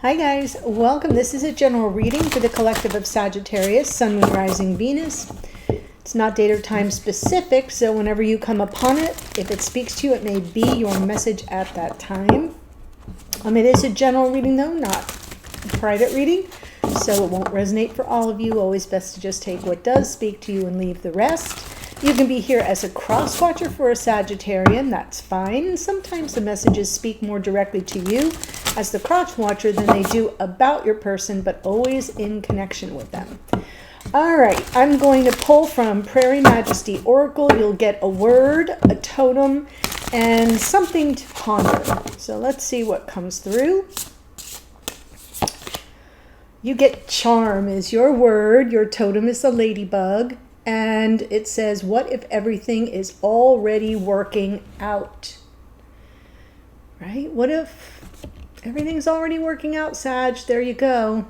Hi guys, welcome. This is a general reading for the collective of Sagittarius, Sun, Moon, Rising, Venus. It's not date or time specific, so whenever you come upon it, if it speaks to you, it may be your message at that time. It is a general reading though, not a private reading, so it won't resonate for all of you. Always best to just take what does speak to you and leave the rest. You can be here as a cross watcher for a Sagittarian, that's fine. And sometimes the messages speak more directly to you as the cross watcher than they do about your person, but always in connection with them. All right, I'm going to pull from Prairie Majesty Oracle. You'll get a word, a totem, and something to ponder. So let's see what comes through. You get charm is your word. Your totem is the ladybug. And it says, what if everything is already working out? Right? What if everything's already working out, Sag? There you go.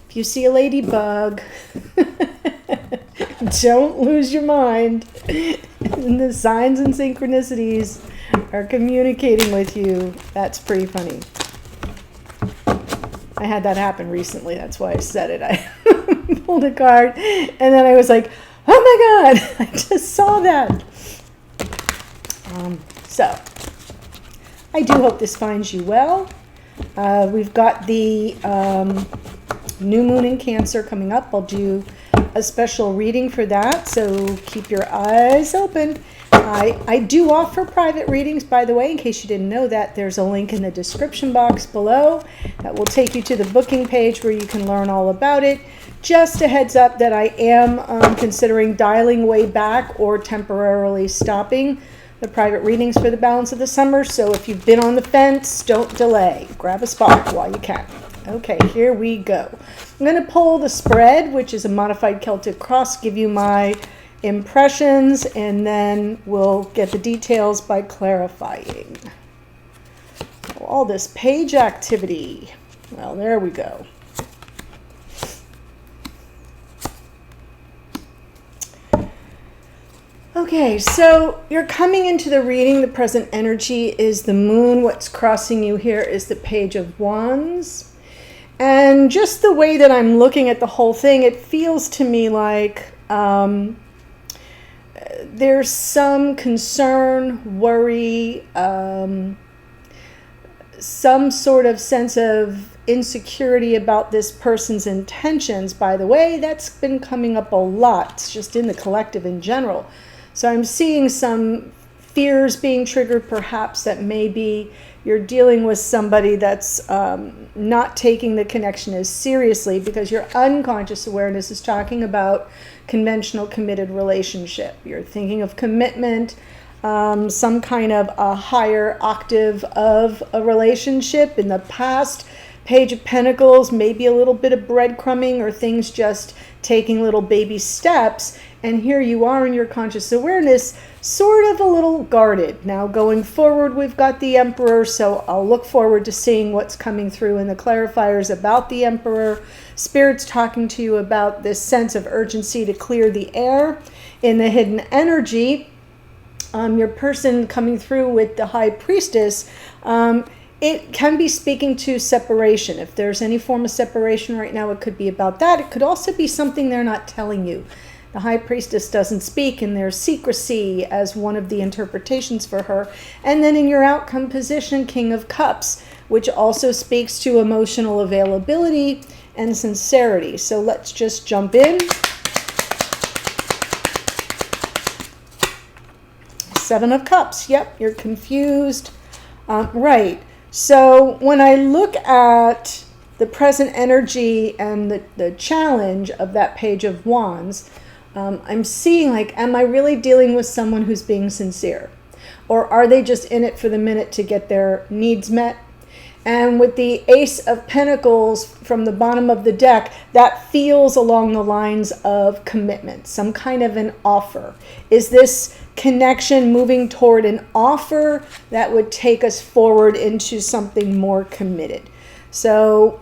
If you see a ladybug, don't lose your mind. The signs and synchronicities are communicating with you. That's pretty funny. I had that happen recently. That's why I said it. I pulled a card and then I was like, oh my God, I just saw that. So I do hope this finds you well. We've got the new moon in Cancer coming up. I'll do a special reading for that, so keep your eyes open. I do offer private readings, by the way, in case you didn't know that. There's a link in the description box below that will take you to the booking page where you can learn all about it. Just a heads up that I am considering dialing way back or temporarily stopping the private readings for the balance of the summer. So if you've been on the fence, don't delay. Grab a spot while you can. Okay, here we go. I'm going to pull the spread, which is a modified Celtic cross, give you my impressions, and then we'll get the details by clarifying. All this page activity. Well, there we go. Okay, so you're coming into the reading. The present energy is the moon. What's crossing you here is the Page of Wands. And just the way that I'm looking at the whole thing, it feels to me like there's some concern, worry, some sort of sense of insecurity about this person's intentions. By the way, that's been coming up a lot, just in the collective in general. So I'm seeing some fears being triggered, perhaps, that maybe you're dealing with somebody that's not taking the connection as seriously, because your unconscious awareness is talking about conventional committed relationship. You're thinking of commitment, some kind of a higher octave of a relationship. In the past, Page of Pentacles, maybe a little bit of breadcrumbing or things just taking little baby steps. And here you are in your conscious awareness, sort of a little guarded. Now going forward, we've got the Emperor, so I'll look forward to seeing what's coming through in the clarifiers about the Emperor. Spirit's talking to you about this sense of urgency to clear the air. In the hidden energy, your person coming through with the High Priestess, it can be speaking to separation. If there's any form of separation right now, it could be about that. It could also be something they're not telling you. The High Priestess doesn't speak, and there's secrecy as one of the interpretations for her. And then in your outcome position, King of Cups, which also speaks to emotional availability and sincerity. So let's just jump in. Seven of Cups. Yep, you're confused. Right. So when I look at the present energy and the challenge of that Page of Wands, I'm seeing, like, am I really dealing with someone who's being sincere? Or are they just in it for the minute to get their needs met? And with the Ace of Pentacles from the bottom of the deck, that feels along the lines of commitment, some kind of an offer. Is this connection moving toward an offer that would take us forward into something more committed? So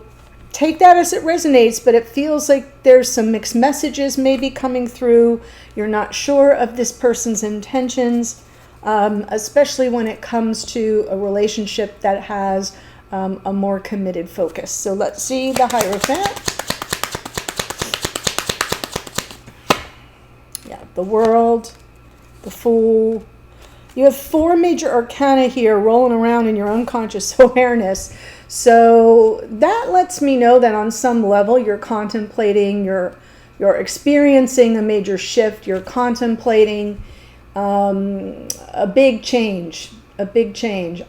take that as it resonates, but it feels like there's some mixed messages maybe coming through. You're not sure of this person's intentions. especially when it comes to a relationship that has a more committed focus. So let's see the Hierophant. Yeah, the World, the Fool. You have 4 major arcana here rolling around in your unconscious awareness. So that lets me know that on some level you're contemplating, you're experiencing a major shift, you're contemplating a big change,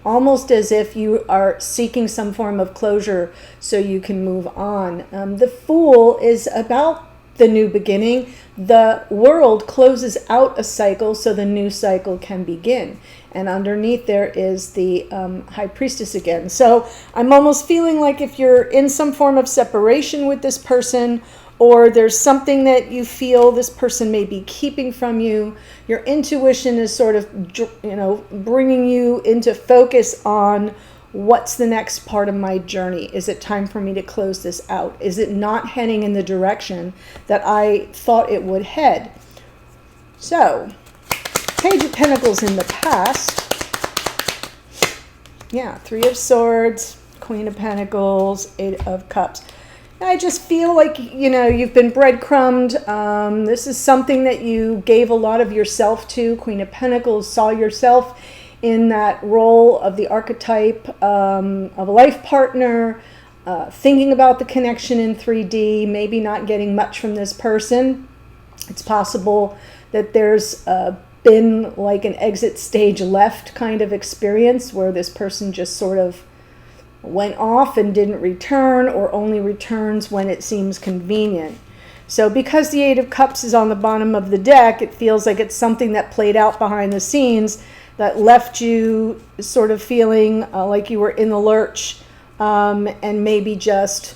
almost as if you are seeking some form of closure so you can move on. The Fool is about the new beginning. The World closes out a cycle so the new cycle can begin. And underneath there is the High Priestess again. So I'm almost feeling like if you're in some form of separation with this person, or there's something that you feel this person may be keeping from you, your intuition is sort of, bringing you into focus on what's the next part of my journey. Is it time for me to close this out? Is it not heading in the direction that I thought it would head? So, Page of Pentacles in the past. Yeah, 3 of Swords, Queen of Pentacles, 8 of Cups. I just feel like, you've been breadcrumbed. This is something that you gave a lot of yourself to. Queen of Pentacles, saw yourself in that role of the archetype of a life partner, thinking about the connection in 3D, maybe not getting much from this person. It's possible that there's been like an exit stage left kind of experience where this person just sort of went off and didn't return, or only returns when it seems convenient. So because the 8 of Cups is on the bottom of the deck, it feels like it's something that played out behind the scenes that left you sort of feeling like you were in the lurch, and maybe just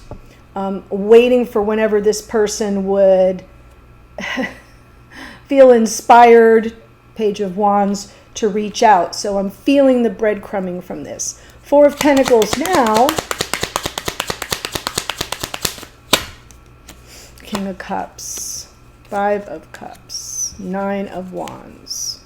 waiting for whenever this person would feel inspired, Page of Wands, to reach out. So I'm feeling the breadcrumbing from this. 4 of Pentacles now. King of Cups, 5 of Cups, 9 of Wands.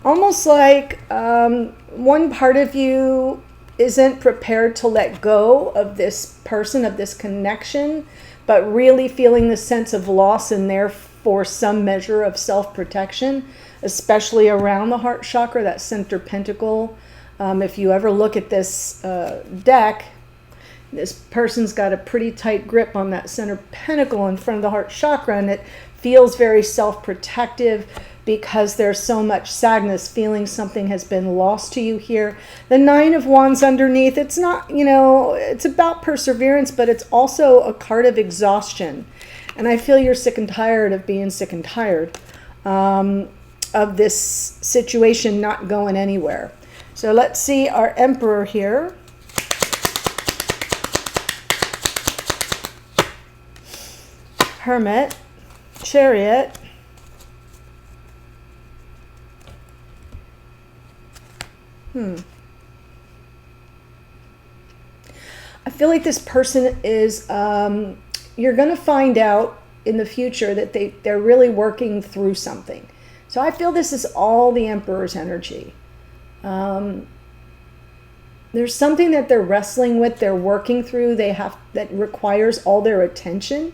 Almost like one part of you isn't prepared to let go of this person, of this connection, but really feeling the sense of loss and therefore some measure of self-protection, especially around the heart chakra, that center pentacle. If you ever look at this deck, this person's got a pretty tight grip on that center pentacle in front of the heart chakra, and it feels very self-protective because there's so much sadness, feeling something has been lost to you here. The 9 of Wands underneath, it's not, it's about perseverance, but it's also a card of exhaustion. And I feel you're sick and tired of being sick and tired of this situation not going anywhere. So let's see our Emperor here. Hermit, Chariot, I feel like this person is, you're going to find out in the future that they're really working through something. So I feel this is all the Emperor's energy. There's something that they're wrestling with, they're working through, that requires all their attention.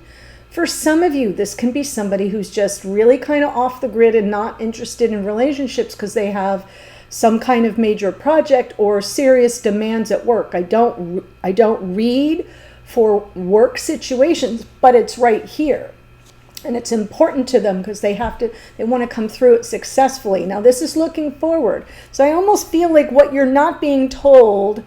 For some of you, this can be somebody who's just really kind of off the grid and not interested in relationships because they have some kind of major project or serious demands at work. I don't read for work situations, but it's right here. And it's important to them because they want to come through it successfully. Now this is looking forward. So I almost feel like what you're not being told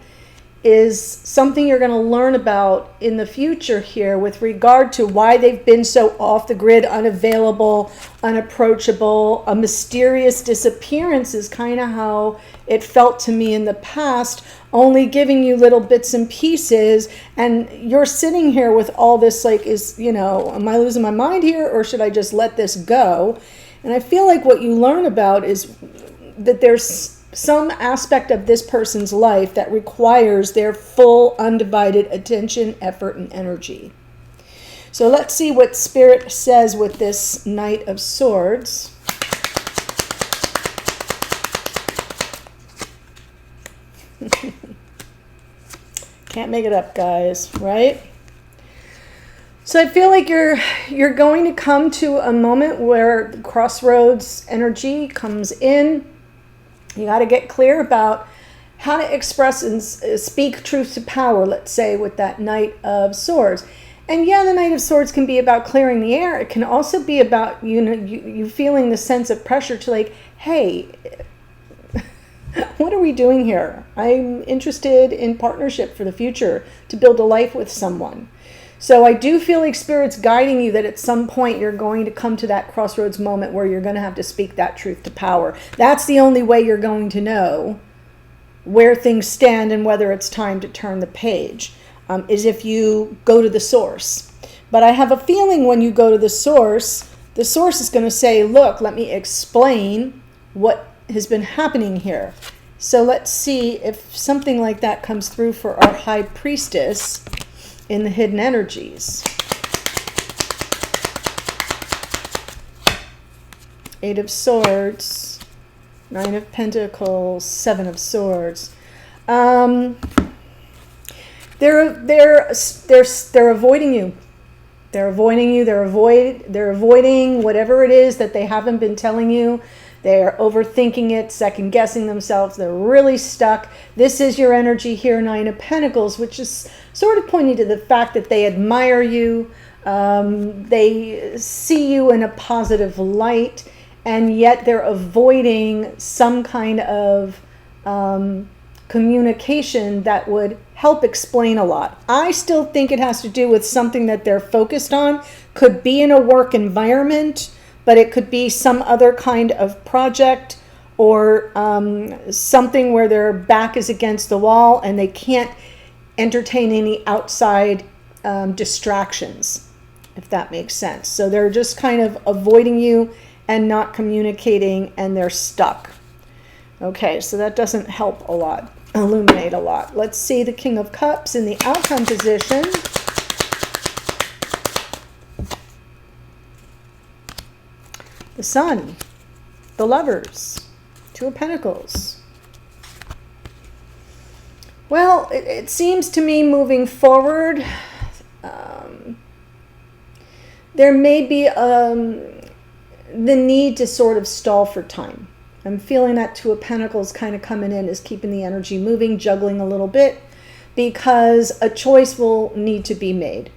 is something you're going to learn about in the future here with regard to why they've been so off the grid, unavailable, unapproachable. A mysterious disappearance is kind of how it felt to me in the past, only giving you little bits and pieces. And you're sitting here with all this like, am I losing my mind here, or should I just let this go? And I feel like what you learn about is that there's some aspect of this person's life that requires their full, undivided attention, effort, and energy. So let's see what Spirit says with this Knight of Swords. Can't make it up, guys, right? So I feel like you're going to come to a moment where the crossroads energy comes in. You got to get clear about how to express and speak truth to power, let's say, with that Knight of Swords. And yeah, the Knight of Swords can be about clearing the air. It can also be about, you feeling the sense of pressure to like, hey, what are we doing here? I'm interested in partnership for the future to build a life with someone. So I do feel like Spirit's guiding you that at some point you're going to come to that crossroads moment where you're going to have to speak that truth to power. That's the only way you're going to know where things stand and whether it's time to turn the page, is if you go to the source. But I have a feeling when you go to the source is going to say, look, let me explain what has been happening here. So let's see if something like that comes through for our High Priestess in the hidden energies. 8 of Swords, 9 of Pentacles, 7 of Swords. They're avoiding you. They're avoiding you. They're avoiding whatever it is that they haven't been telling you. They're overthinking it, second guessing themselves. They're really stuck. This is your energy here, 9 of Pentacles, which is sort of pointing to the fact that they admire you. They see you in a positive light, and yet they're avoiding some kind of communication that would help explain a lot. I still think it has to do with something that they're focused on. Could be in a work environment, but it could be some other kind of project or something where their back is against the wall and they can't entertain any outside distractions, if that makes sense. So they're just kind of avoiding you and not communicating, and they're stuck. Okay, so that doesn't help a lot, illuminate a lot. Let's see the King of Cups in the outcome position. The Sun, the Lovers, 2 of Pentacles. Well, it seems to me moving forward, there may be the need to sort of stall for time. I'm feeling that 2 of Pentacles kind of coming in is keeping the energy moving, juggling a little bit, because a choice will need to be made.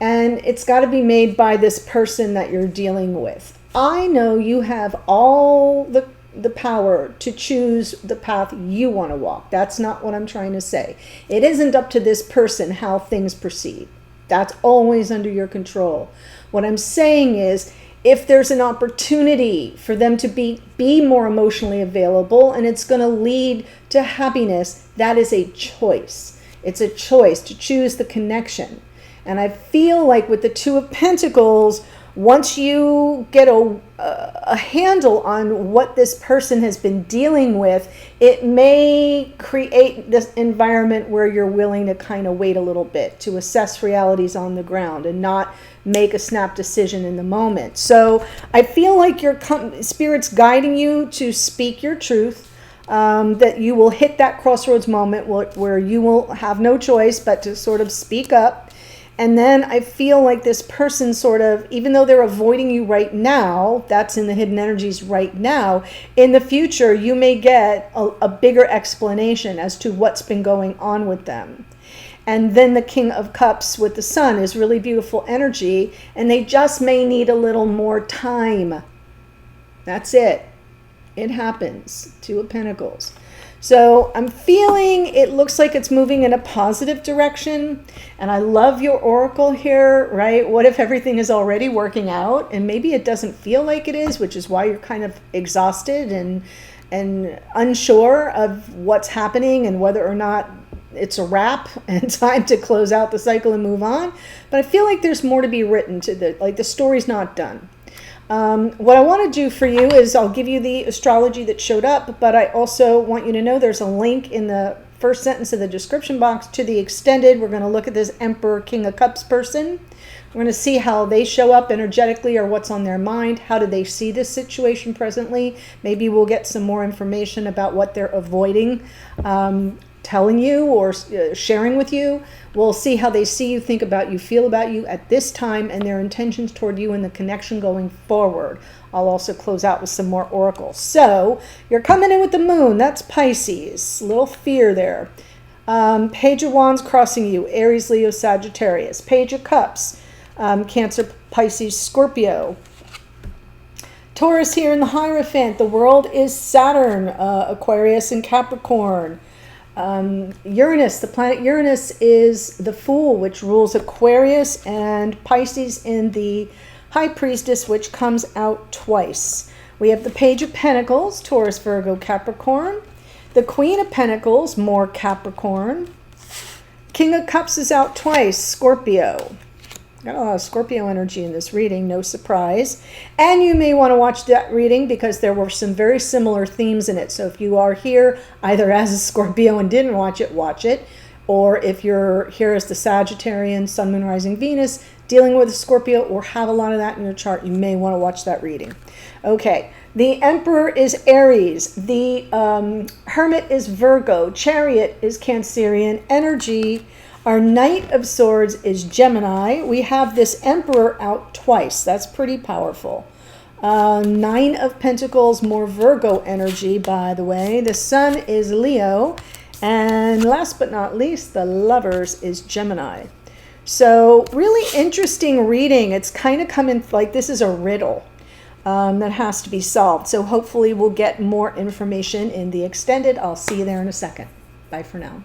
And it's got to be made by this person that you're dealing with. I know you have all the power to choose the path you want to walk. That's not what I'm trying to say. It isn't up to this person how things proceed. That's always under your control. What I'm saying is, if there's an opportunity for them to be more emotionally available and it's going to lead to happiness, that is a choice. It's a choice to choose the connection. And I feel like with the 2 of Pentacles, once you get a handle on what this person has been dealing with, it may create this environment where you're willing to kind of wait a little bit to assess realities on the ground and not make a snap decision in the moment. So I feel like your Spirit's guiding you to speak your truth, that you will hit that crossroads moment where you will have no choice but to sort of speak up. And then I feel like this person sort of, even though they're avoiding you right now, that's in the hidden energies right now, in the future you may get a bigger explanation as to what's been going on with them. And then the King of Cups with the Sun is really beautiful energy, and they just may need a little more time. That's it. It happens. 2 of Pentacles. So I'm feeling it looks like it's moving in a positive direction. And I love your oracle here, right? What if everything is already working out? And maybe it doesn't feel like it is, which is why you're kind of exhausted and unsure of what's happening and whether or not it's a wrap and time to close out the cycle and move on. But I feel like there's more to be written to the story's not done. What I want to do for you is I'll give you the astrology that showed up, but I also want you to know there's a link in the first sentence of the description box to the extended. We're going to look at this Emperor King of Cups person. We're going to see how they show up energetically or what's on their mind. How do they see this situation presently? Maybe we'll get some more information about what they're avoiding. telling you or sharing with you. We'll see how they see you, think about you, feel about you at this time, and their intentions toward you and the connection going forward. I'll also close out with some more oracles. So you're coming in with the moon. That's Pisces. A little fear there. Page of Wands crossing you. Aries, Leo, Sagittarius. Page of Cups. Cancer, Pisces, Scorpio. Taurus here in the Hierophant. The world is Saturn, Aquarius, and Capricorn. Uranus, the planet Uranus is the Fool, which rules Aquarius, and Pisces in the High Priestess, which comes out twice. We have the Page of Pentacles, Taurus, Virgo, Capricorn. The Queen of Pentacles, more Capricorn. King of Cups is out twice, Scorpio. Got a lot of Scorpio energy in this reading, no surprise. And you may want to watch that reading because there were some very similar themes in it. So if you are here either as a Scorpio and didn't watch it. Or if you're here as the Sagittarian, Sun, Moon, Rising, Venus, dealing with a Scorpio or have a lot of that in your chart, you may want to watch that reading. Okay, the Emperor is Aries. The Hermit is Virgo. Chariot is Cancerian energy. Our Knight of Swords is Gemini. We have this Emperor out twice. That's pretty powerful. Nine of Pentacles, more Virgo energy, by the way. The Sun is Leo. And last but not least, the Lovers is Gemini. So really interesting reading. It's kind of coming like this is a riddle that has to be solved. So hopefully we'll get more information in the extended. I'll see you there in a second. Bye for now.